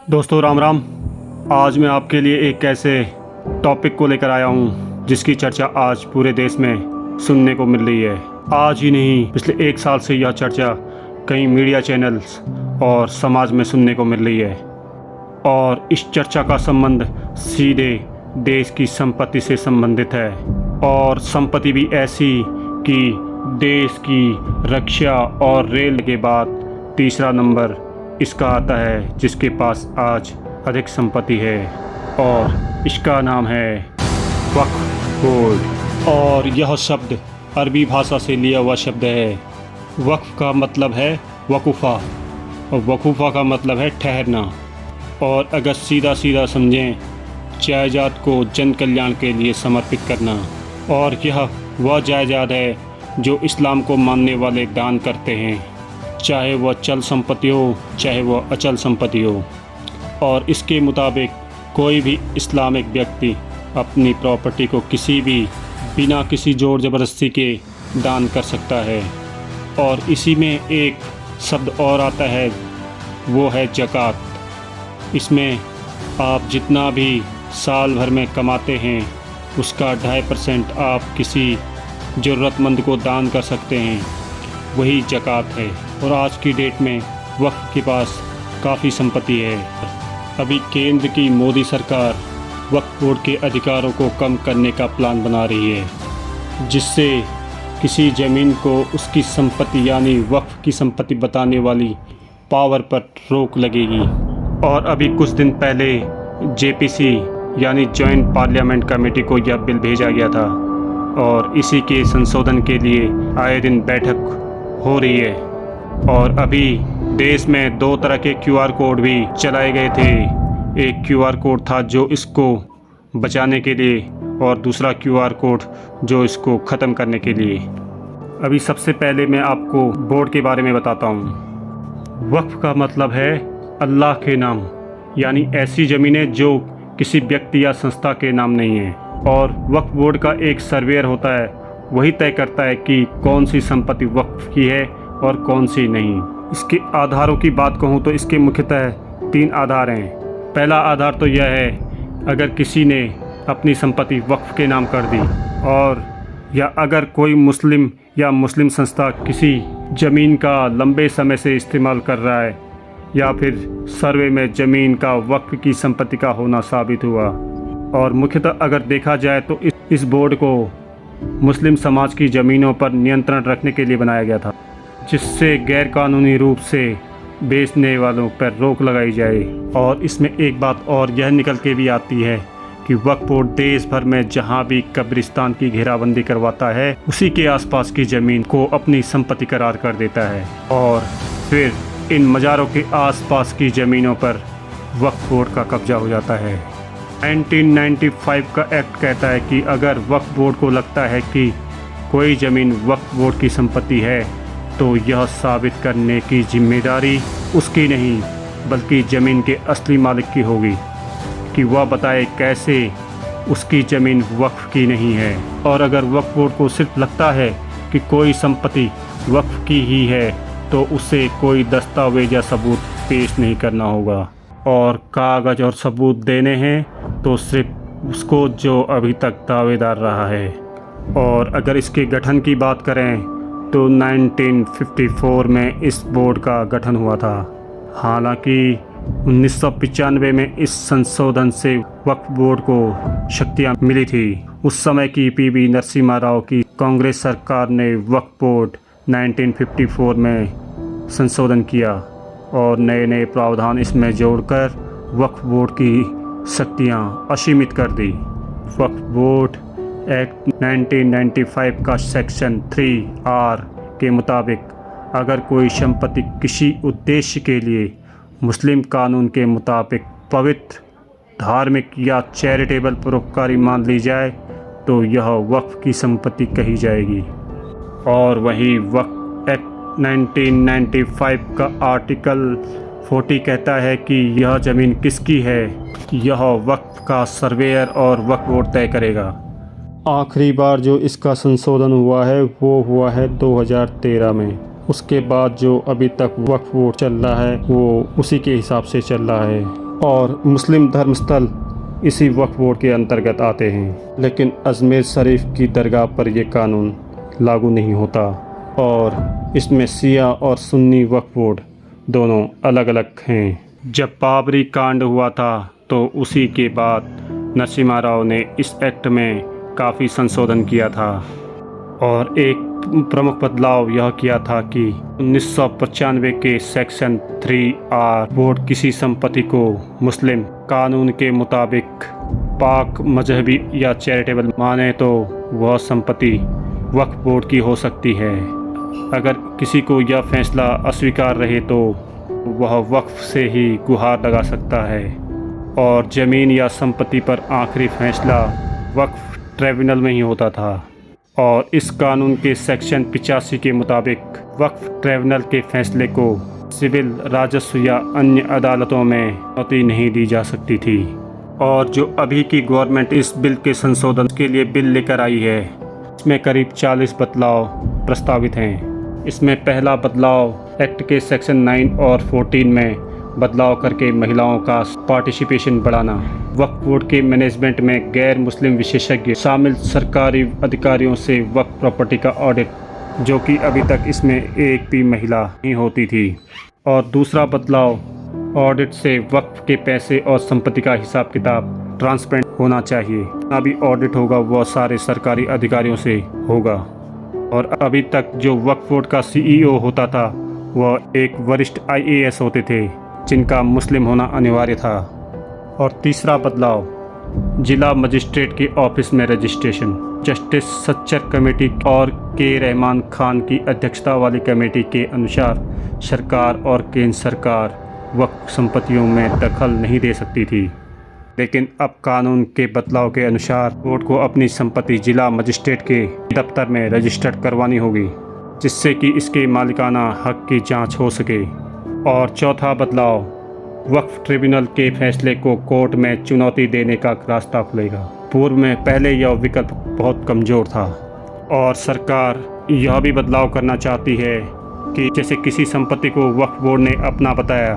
दोस्तों राम राम। आज मैं आपके लिए एक ऐसे टॉपिक को लेकर आया हूँ जिसकी चर्चा आज पूरे देश में सुनने को मिल रही है। आज ही नहीं, पिछले एक साल से यह चर्चा कई मीडिया चैनल्स और समाज में सुनने को मिल रही है और इस चर्चा का संबंध सीधे देश की संपत्ति से संबंधित है और संपत्ति भी ऐसी कि देश की रक्षा और रेल के बाद तीसरा नंबर इसका आता है जिसके पास आज अधिक संपत्ति है और इसका नाम है वक्फ बोर्ड। और यह शब्द अरबी भाषा से लिया हुआ शब्द है। वक्फ का मतलब है वकूफ़ा और वकूफ़ा का मतलब है ठहरना। और अगर सीधा सीधा समझें, जायदाद को जन कल्याण के लिए समर्पित करना। और यह वह जायदाद है जो इस्लाम को मानने वाले दान करते हैं, चाहे वह चल संपत्ति हो चाहे वह अचल संपत्ति हो। और इसके मुताबिक कोई भी इस्लामिक व्यक्ति अपनी प्रॉपर्टी को किसी भी बिना किसी ज़ोर ज़बरदस्ती के दान कर सकता है। और इसी में एक शब्द और आता है, वो है ज़कात। इसमें आप जितना भी साल भर में कमाते हैं उसका 2.5% आप किसी ज़रूरतमंद को दान कर सकते हैं, वही ज़कात है। और आज की डेट में वक्फ के पास काफ़ी संपत्ति है। अभी केंद्र की मोदी सरकार वक्फ बोर्ड के अधिकारों को कम करने का प्लान बना रही है, जिससे किसी ज़मीन को उसकी संपत्ति यानी वक्फ की संपत्ति बताने वाली पावर पर रोक लगेगी। और अभी कुछ दिन पहले जेपीसी यानी जॉइंट पार्लियामेंट कमेटी को यह बिल भेजा गया था और इसी के संशोधन के लिए आए दिन बैठक हो रही है। और अभी देश में 2 तरह के क्यूआर कोड भी चलाए गए थे। एक क्यूआर कोड था जो इसको बचाने के लिए और दूसरा क्यूआर कोड जो इसको ख़त्म करने के लिए। अभी सबसे पहले मैं आपको बोर्ड के बारे में बताता हूँ। वक्फ का मतलब है अल्लाह के नाम, यानी ऐसी ज़मीनें जो किसी व्यक्ति या संस्था के नाम नहीं है। और वक्फ बोर्ड का एक सर्वेयर होता है, वही तय करता है कि कौन सी संपत्ति वक्फ की है और कौन सी नहीं। इसके आधारों की बात कहूँ तो इसके मुख्यतः 3 आधार हैं। पहला आधार तो यह है, अगर किसी ने अपनी संपत्ति वक्फ के नाम कर दी, और या अगर कोई मुस्लिम या मुस्लिम संस्था किसी ज़मीन का लंबे समय से इस्तेमाल कर रहा है, या फिर सर्वे में ज़मीन का वक्फ की संपत्ति का होना साबित हुआ। और मुख्यतः अगर देखा जाए तो इस बोर्ड को मुस्लिम समाज की ज़मीनों पर नियंत्रण रखने के लिए बनाया गया था, जिससे गैरकानूनी रूप से बेचने वालों पर रोक लगाई जाए। और इसमें एक बात और यह निकल के भी आती है कि वक्फ बोर्ड देश भर में जहां भी कब्रिस्तान की घेराबंदी करवाता है, उसी के आसपास की ज़मीन को अपनी संपत्ति करार कर देता है और फिर इन मज़ारों के आसपास की ज़मीनों पर वक्फ बोर्ड का कब्जा हो जाता है। 1995 का एक्ट कहता है कि अगर वक्फ बोर्ड को लगता है कि कोई ज़मीन वक्फ बोर्ड की संपत्ति है तो यह साबित करने की जिम्मेदारी उसकी नहीं बल्कि ज़मीन के असली मालिक की होगी कि वह बताए कैसे उसकी ज़मीन वक्फ की नहीं है। और अगर वक्फ बोर्ड को सिर्फ लगता है कि कोई संपत्ति वक्फ की ही है तो उसे कोई दस्तावेज या सबूत पेश नहीं करना होगा, और कागज़ और सबूत देने हैं तो सिर्फ उसको जो अभी तक दावेदार रहा है। और अगर इसके गठन की बात करें तो 1954 में इस बोर्ड का गठन हुआ था। हालांकि 1995 में इस संशोधन से वक्फ बोर्ड को शक्तियां मिली थी। उस समय की पीवी नरसिम्हा राव की कांग्रेस सरकार ने वक्फ बोर्ड 1954 में संशोधन किया और नए नए प्रावधान इसमें जोड़कर वक्फ बोर्ड की शक्तियां असीमित कर दी। वक्फ बोर्ड एक्ट 1995 का सेक्शन 3R के मुताबिक अगर कोई संपत्ति किसी उद्देश्य के लिए मुस्लिम कानून के मुताबिक पवित्र, धार्मिक या चैरिटेबल परोपकारी मान ली जाए तो यह वक्फ की संपत्ति कही जाएगी। और वही वक्फ एक्ट 1995 का आर्टिकल 40 कहता है कि यह ज़मीन किसकी है, यह वक्फ का सर्वेयर और वक्फ बोर्ड तय करेगा। आखिरी बार जो इसका संशोधन हुआ है वो हुआ है 2013 में। उसके बाद जो अभी तक वक्फ बोर्ड चल रहा है वो उसी के हिसाब से चल रहा है। और मुस्लिम धर्मस्थल इसी वक्फ बोर्ड के अंतर्गत आते हैं। लेकिन अजमेर शरीफ की दरगाह पर यह कानून लागू नहीं होता और इसमें शिया और सुन्नी वक्फ बोर्ड दोनों अलग अलग हैं। जब बाबरी कांड हुआ था तो उसी के बाद नरसिम्हा राव ने इस एक्ट में काफ़ी संशोधन किया था और एक प्रमुख बदलाव यह किया था कि 1995 के सेक्शन 3R बोर्ड किसी संपत्ति को मुस्लिम कानून के मुताबिक पाक मजहबी या चैरिटेबल माने तो वह संपत्ति वक्फ बोर्ड की हो सकती है। अगर किसी को यह फैसला अस्वीकार रहे तो वह वक्फ से ही गुहार लगा सकता है और ज़मीन या संपत्ति पर आखिरी फैसला वक्फ ट्रिब्यूनल में ही होता था। और इस कानून के सेक्शन 85 के मुताबिक वक्फ ट्रिब्यूनल के फैसले को सिविल, राजस्व या अन्य अदालतों में चुनौती नहीं दी जा सकती थी। और जो अभी की गवर्नमेंट इस बिल के संशोधन के लिए बिल लेकर आई है, इसमें करीब 40 बदलाव प्रस्तावित हैं। इसमें पहला बदलाव एक्ट के सेक्शन 9 और 14 में बदलाव करके महिलाओं का पार्टिसिपेशन बढ़ाना, वक्फ बोर्ड के मैनेजमेंट में गैर मुस्लिम विशेषज्ञ शामिल सरकारी अधिकारियों से वक्फ प्रॉपर्टी का ऑडिट, जो कि अभी तक इसमें एक भी महिला नहीं होती थी। और दूसरा बदलाव, ऑडिट से वक्फ के पैसे और संपत्ति का हिसाब किताब ट्रांसपेरेंट होना चाहिए। अभी ऑडिट होगा वह सारे सरकारी अधिकारियों से होगा। और अभी तक जो वक्फ बोर्ड का CEO होता था वह एक वरिष्ठ IAS होते थे जिनका मुस्लिम होना अनिवार्य था। और तीसरा बदलाव, जिला मजिस्ट्रेट के ऑफिस में रजिस्ट्रेशन। जस्टिस सच्चर कमेटी और के रहमान खान की अध्यक्षता वाली कमेटी के अनुसार सरकार और केंद्र सरकार वक्फ संपत्तियों में दखल नहीं दे सकती थी, लेकिन अब कानून के बदलाव के अनुसार बोर्ड को अपनी संपत्ति जिला मजिस्ट्रेट के दफ्तर में रजिस्टर्ड करवानी होगी, जिससे कि इसके मालिकाना हक की जांच हो सके। और चौथा बदलाव, वक्फ ट्रिब्यूनल के फैसले को कोर्ट में चुनौती देने का रास्ता खुलेगा। पूर्व में पहले यह विकल्प बहुत कमज़ोर था। और सरकार यह भी बदलाव करना चाहती है कि जैसे किसी संपत्ति को वक्फ बोर्ड ने अपना बताया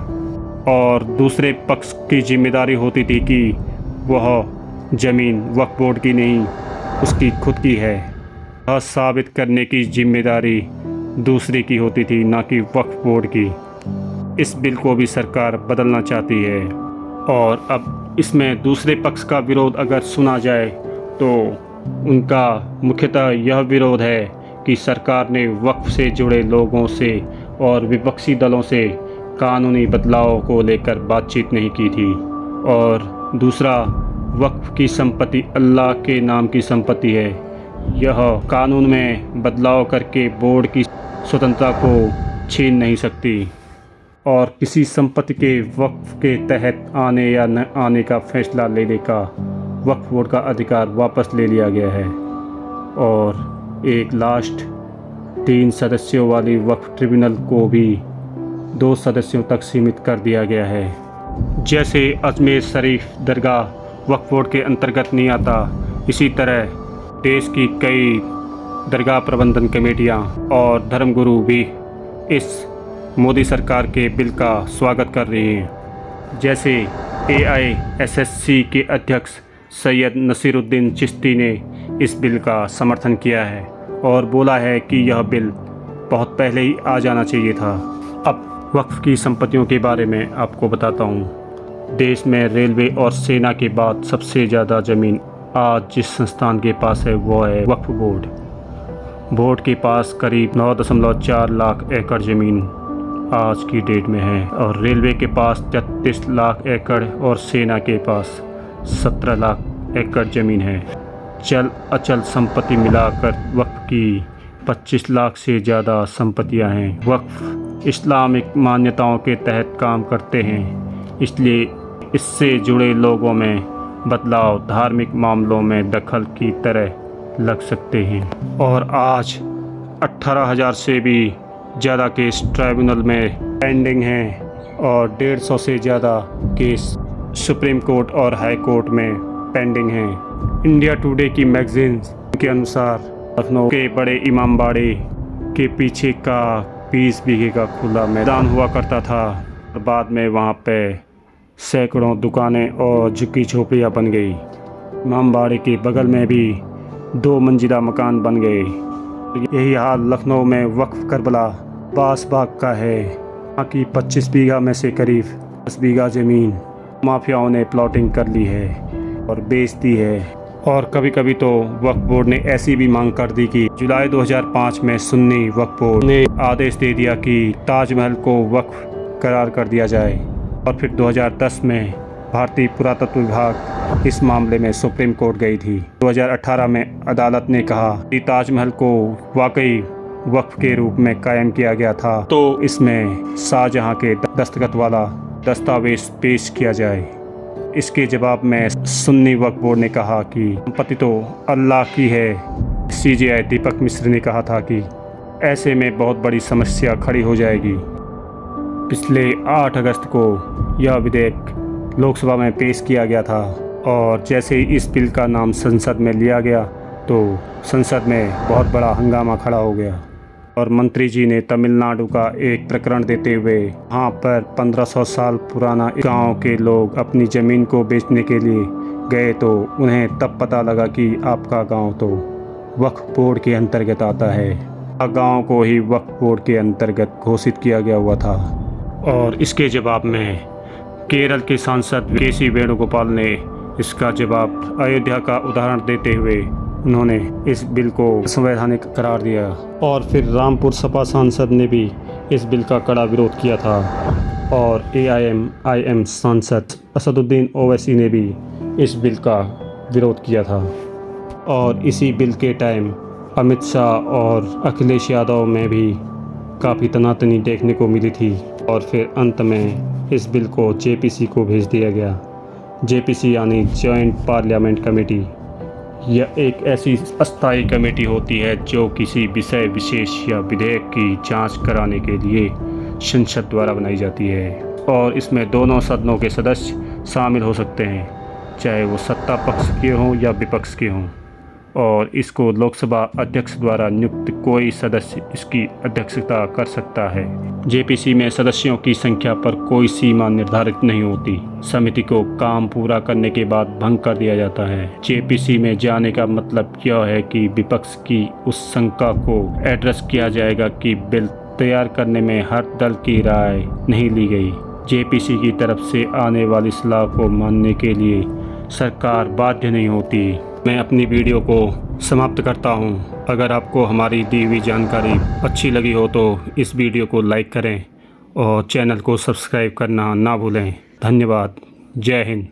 और दूसरे पक्ष की जिम्मेदारी होती थी कि वह ज़मीन वक्फ बोर्ड की नहीं उसकी खुद की है, यह साबित करने की जिम्मेदारी दूसरे की होती थी, ना कि वक्फ बोर्ड की। इस बिल को भी सरकार बदलना चाहती है। और अब इसमें दूसरे पक्ष का विरोध अगर सुना जाए तो उनका मुख्यतः यह विरोध है कि सरकार ने वक्फ से जुड़े लोगों से और विपक्षी दलों से कानूनी बदलाव को लेकर बातचीत नहीं की थी। और दूसरा, वक्फ की संपत्ति अल्लाह के नाम की संपत्ति है। यह कानून में बदलाव करके बोर्ड की स्वतंत्रता को छीन नहीं सकती और किसी संपत्ति के वक्फ के तहत आने या न आने का फैसला लेने का वक्फ बोर्ड का अधिकार वापस ले लिया गया है। और एक लास्ट, 3 सदस्यों वाली वक्फ ट्रिब्यूनल को भी 2 सदस्यों तक सीमित कर दिया गया है। जैसे अजमेर शरीफ दरगाह वक्फ बोर्ड के अंतर्गत नहीं आता, इसी तरह देश की कई दरगाह प्रबंधन कमेटियां और धर्मगुरु भी इस मोदी सरकार के बिल का स्वागत कर रही हैं। जैसे AISSC के अध्यक्ष सैयद नसीरुद्दीन चिश्ती ने इस बिल का समर्थन किया है और बोला है कि यह बिल बहुत पहले ही आ जाना चाहिए था। अब वक्फ की संपत्तियों के बारे में आपको बताता हूँ। देश में रेलवे और सेना के बाद सबसे ज़्यादा ज़मीन आज जिस संस्थान के पास है वो है वक्फ बोर्ड। बोर्ड के पास करीब 9.4 लाख एकड़ ज़मीन आज की डेट में है और रेलवे के पास 33 लाख एकड़ और सेना के पास 17 लाख एकड़ ज़मीन है। चल अचल संपत्ति मिलाकर वक्फ की 25 लाख से ज़्यादा संपत्तियां हैं। वक्फ इस्लामिक मान्यताओं के तहत काम करते हैं, इसलिए इससे जुड़े लोगों में बदलाव धार्मिक मामलों में दखल की तरह लग सकते हैं। और आज 18,000 से भी ज़्यादा केस ट्राइब्यूनल में पेंडिंग हैं और 150 से ज़्यादा केस सुप्रीम कोर्ट और हाई कोर्ट में पेंडिंग हैं। इंडिया टुडे की मैगज़ीन के अनुसार लखनऊ के बड़े इमामबाड़े के पीछे का 20 बीघे का खुला मैदान हुआ करता था और बाद में वहाँ पे सैकड़ों दुकानें और झुग्गी झोपड़ियाँ बन गई। इमामबाड़े के बगल में भी 2 मंजिला मकान बन गए। यही हाल लखनऊ में वक्फ करबला बास बाग का है। यहाँ की 25 बीघा में से करीब 10 बीघा ज़मीन माफियाओं ने प्लॉटिंग कर ली है और बेच दी है। और कभी कभी तो वक्फ बोर्ड ने ऐसी भी मांग कर दी कि जुलाई 2005 में सुन्नी वक्फ बोर्ड ने आदेश दे दिया कि ताजमहल को वक्फ करार कर दिया जाए। और फिर 2010 में भारतीय पुरातत्व विभाग इस मामले में सुप्रीम कोर्ट गई थी। 2018 में अदालत ने कहा कि ताजमहल को वाकई वक्फ के रूप में कायम किया गया था, तो इसमें शाहजहां के दस्तखत वाला दस्तावेज पेश किया जाए। इसके जवाब में सुन्नी वक्फ बोर्ड ने कहा कि संपत्ति तो अल्लाह की है। सीजेआई दीपक मिश्र ने कहा था कि ऐसे में बहुत बड़ी समस्या खड़ी हो जाएगी। पिछले 8 अगस्त को यह विधेयक लोकसभा में पेश किया गया था और जैसे ही इस बिल का नाम संसद में लिया गया तो संसद में बहुत बड़ा हंगामा खड़ा हो गया और मंत्री जी ने तमिलनाडु का एक प्रकरण देते हुए वहाँ पर 1500 साल पुराना गांव के लोग अपनी ज़मीन को बेचने के लिए गए तो उन्हें तब पता लगा कि आपका गांव तो वक्फ बोर्ड के अंतर्गत आता है। गांव को ही वक्फ बोर्ड के अंतर्गत घोषित किया गया हुआ था। और इसके जवाब में केरल के सांसद केसी वेणुगोपाल ने इसका जवाब अयोध्या का उदाहरण देते हुए उन्होंने इस बिल को संवैधानिक करार दिया। और फिर रामपुर सपा सांसद ने भी इस बिल का कड़ा विरोध किया था और AIM सांसद असदुद्दीन ओवैसी ने भी इस बिल का विरोध किया था। और इसी बिल के टाइम अमित शाह और अखिलेश यादव में भी काफ़ी तनातनी देखने को मिली थी। और फिर अंत में इस बिल को JPC को भेज दिया गया। JPC यानी जॉइंट पार्लियामेंट कमेटी। यह एक ऐसी अस्थायी कमेटी होती है जो किसी विषय विशेष या विधेयक की जांच कराने के लिए संसद द्वारा बनाई जाती है और इसमें दोनों सदनों के सदस्य शामिल हो सकते हैं, चाहे वो सत्ता पक्ष के हों या विपक्ष के हों। और इसको लोकसभा अध्यक्ष द्वारा नियुक्त कोई सदस्य इसकी अध्यक्षता कर सकता है। JPC में सदस्यों की संख्या पर कोई सीमा निर्धारित नहीं होती। समिति को काम पूरा करने के बाद भंग कर दिया जाता है। JPC में जाने का मतलब यह है कि विपक्ष की उस शंका को एड्रेस किया जाएगा कि बिल तैयार करने में हर दल की राय नहीं ली गई। JPC की तरफ से आने वाली सलाह को मानने के लिए सरकार बाध्य नहीं होती। मैं अपनी वीडियो को समाप्त करता हूं। अगर आपको हमारी दी हुई जानकारी अच्छी लगी हो तो इस वीडियो को लाइक करें और चैनल को सब्सक्राइब करना ना भूलें। धन्यवाद। जय हिंद।